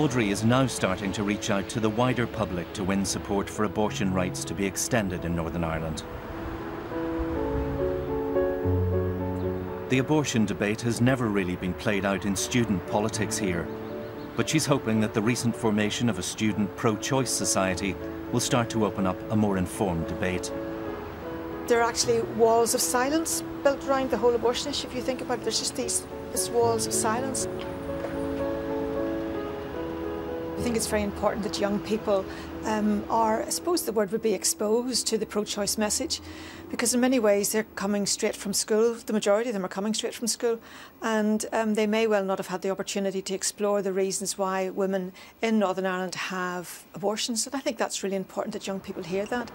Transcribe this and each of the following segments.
Audrey is now starting to reach out to the wider public to win support for abortion rights to be extended in Northern Ireland. The abortion debate has never really been played out in student politics here, but she's hoping that the recent formation of a student pro-choice society will start to open up a more informed debate. There are actually walls of silence built around the whole abortion issue. If you think about it, there's just these walls of silence. I think it's very important that young people are, I suppose the word would be, exposed to the pro-choice message, because in many ways they're coming straight from school. The majority of them are coming straight from school, and they may well not have had the opportunity to explore the reasons why women in Northern Ireland have abortions. And I think that's really important that young people hear that.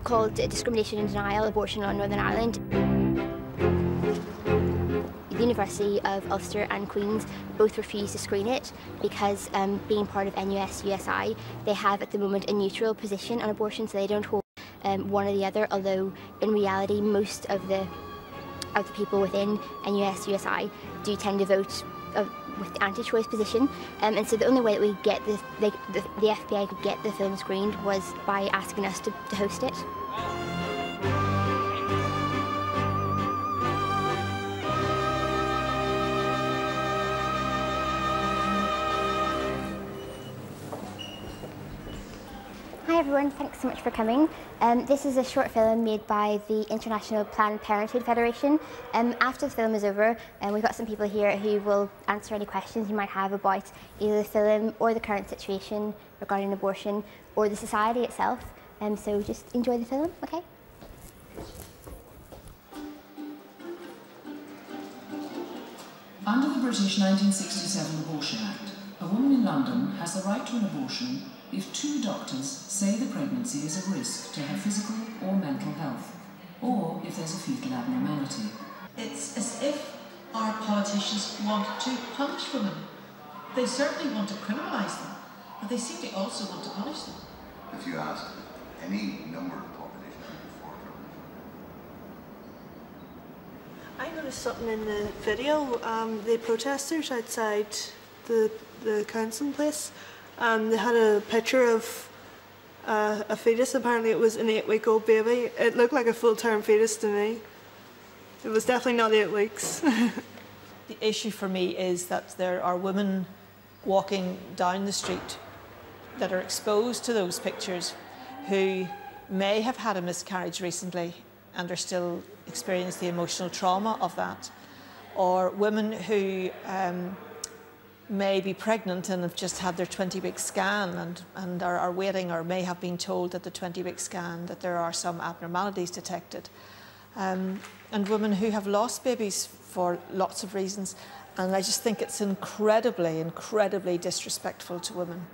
Called Discrimination and Denial, Abortion on Northern Ireland. The University of Ulster and Queen's both refused to screen it because being part of NUS-USI, they have at the moment a neutral position on abortion, so they don't hold one or the other, although in reality most of the people within NUS-USI do tend to vote with the anti-choice position, and so the only way that we get the FPI could get the film screened was by asking us to host it. Hi everyone, thanks so much for coming. This is a short film made by the International Planned Parenthood Federation. After the film is over, we've got some people here who will answer any questions you might have about either the film or the current situation regarding abortion or the society itself. So just enjoy the film, okay? Under the British 1967 Abortion Act, a woman in London has the right to an abortion if two doctors say the pregnancy is a risk to her physical or mental health, or if there's a fetal abnormality. It's as if our politicians want to punish women. They certainly want to criminalise them, but they seem to also want to punish them. If you ask any number of the population before I noticed something in the video. The protesters outside the council place, they had a picture of a fetus. Apparently it was an 8-week-old baby. It looked like a full-term fetus to me. It was definitely not 8 weeks. The issue for me is that there are women walking down the street that are exposed to those pictures who may have had a miscarriage recently and are still experiencing the emotional trauma of that, or women who may be pregnant and have just had their 20-week scan and are waiting, or may have been told at the 20-week scan that there are some abnormalities detected. And women who have lost babies for lots of reasons. And I just think it's incredibly, incredibly disrespectful to women.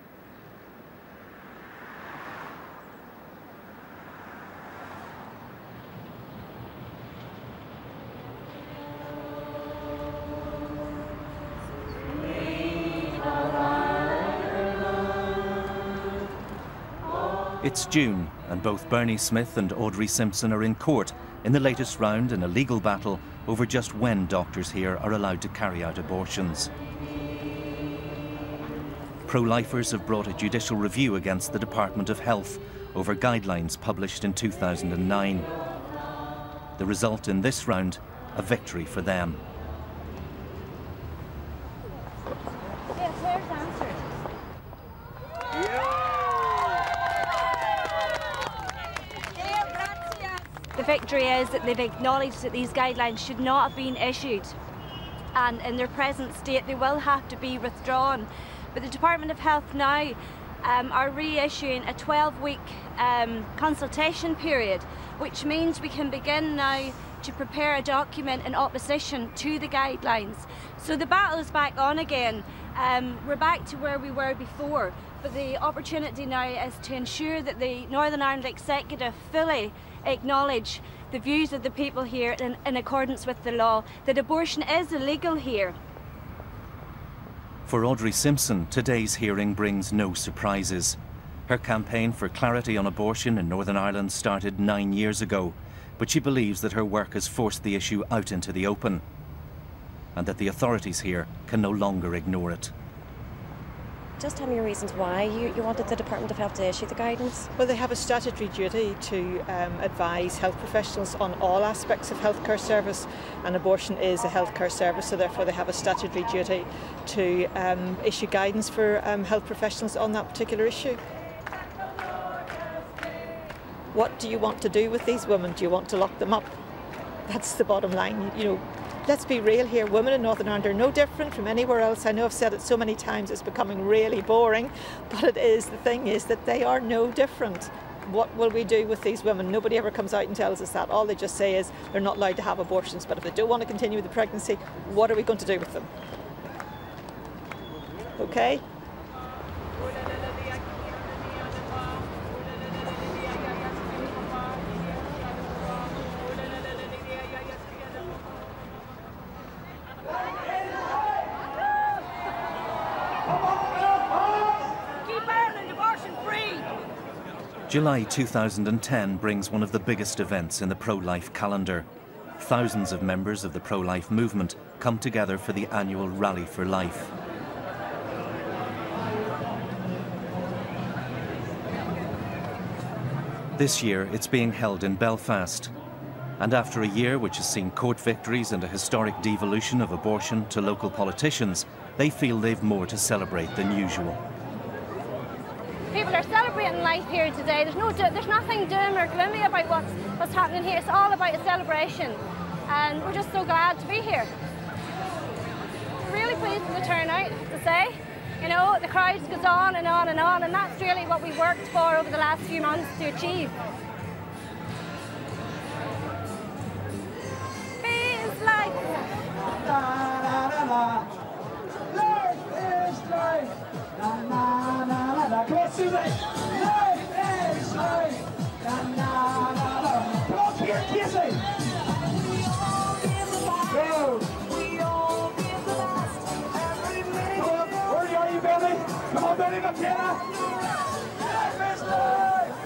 It's June, and both Bernie Smith and Audrey Simpson are in court in the latest round in a legal battle over just when doctors here are allowed to carry out abortions. Pro-lifers have brought a judicial review against the Department of Health over guidelines published in 2009. The result in this round, a victory for them. The victory is that they've acknowledged that these guidelines should not have been issued, and in their present state they will have to be withdrawn. But the Department of Health now are reissuing a 12-week consultation period, which means we can begin now to prepare a document in opposition to the guidelines. So the battle is back on again. We're back to where we were before, but the opportunity now is to ensure that the Northern Ireland Executive fully acknowledge the views of the people here in accordance with the law, that abortion is illegal here. For Audrey Simpson, today's hearing brings no surprises. Her campaign for clarity on abortion in Northern Ireland started 9 years ago, but she believes that her work has forced the issue out into the open, and that the authorities here can no longer ignore it. Just tell me your reasons why you wanted the Department of Health to issue the guidance. Well, they have a statutory duty to advise health professionals on all aspects of healthcare service, and abortion is a healthcare service, so therefore they have a statutory duty to issue guidance for health professionals on that particular issue. What do you want to do with these women? Do you want to lock them up? That's the bottom line. You know, let's be real here. Women in Northern Ireland are no different from anywhere else. I know I've said it so many times, it's becoming really boring, but it is. The thing is that they are no different. What will we do with these women? Nobody ever comes out and tells us that. All they just say is they're not allowed to have abortions, but if they don't want to continue with the pregnancy, what are we going to do with them? Okay? July 2010 brings one of the biggest events in the pro-life calendar. Thousands of members of the pro-life movement come together for the annual Rally for Life. This year it's being held in Belfast. And after a year which has seen court victories and a historic devolution of abortion to local politicians, they feel they've more to celebrate than usual. People are celebrating life here today. There's nothing doom or gloomy about what's happening here. It's all about a celebration, and we're just so glad to be here. We're really pleased with the turnout, to say. You know, the crowd goes on and on and on, and that's really what we worked for over the last few months to achieve. Feels like life is life. Na na na na. Come on, Susie. Life is life. Na na na na. Come on, Peter Casey. Go. Come on, where are you, Billy? Come on, Billy McKenna. Life is life.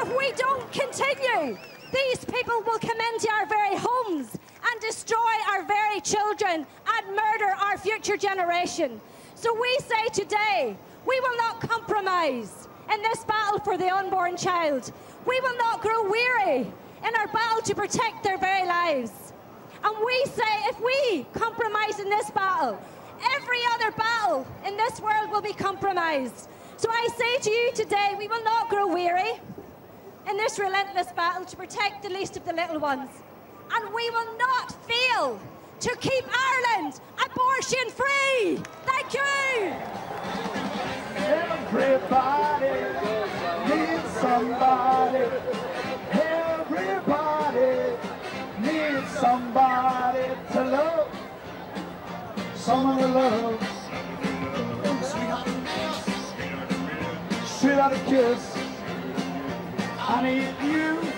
if we don't continue, these people will come into our very homes and destroy our very children and murder our future generation. So we say today, we will not compromise in this battle for the unborn child. We will not grow weary in our battle to protect their very lives. And we say if we compromise in this battle, every other battle in this world will be compromised. So I say to you today, we will not grow weary in this relentless battle to protect the least of the little ones. And we will not fail to keep Ireland abortion-free. Thank you. Everybody needs somebody. Everybody needs somebody to love. Someone to love. Sweetheart, a kiss. I need you.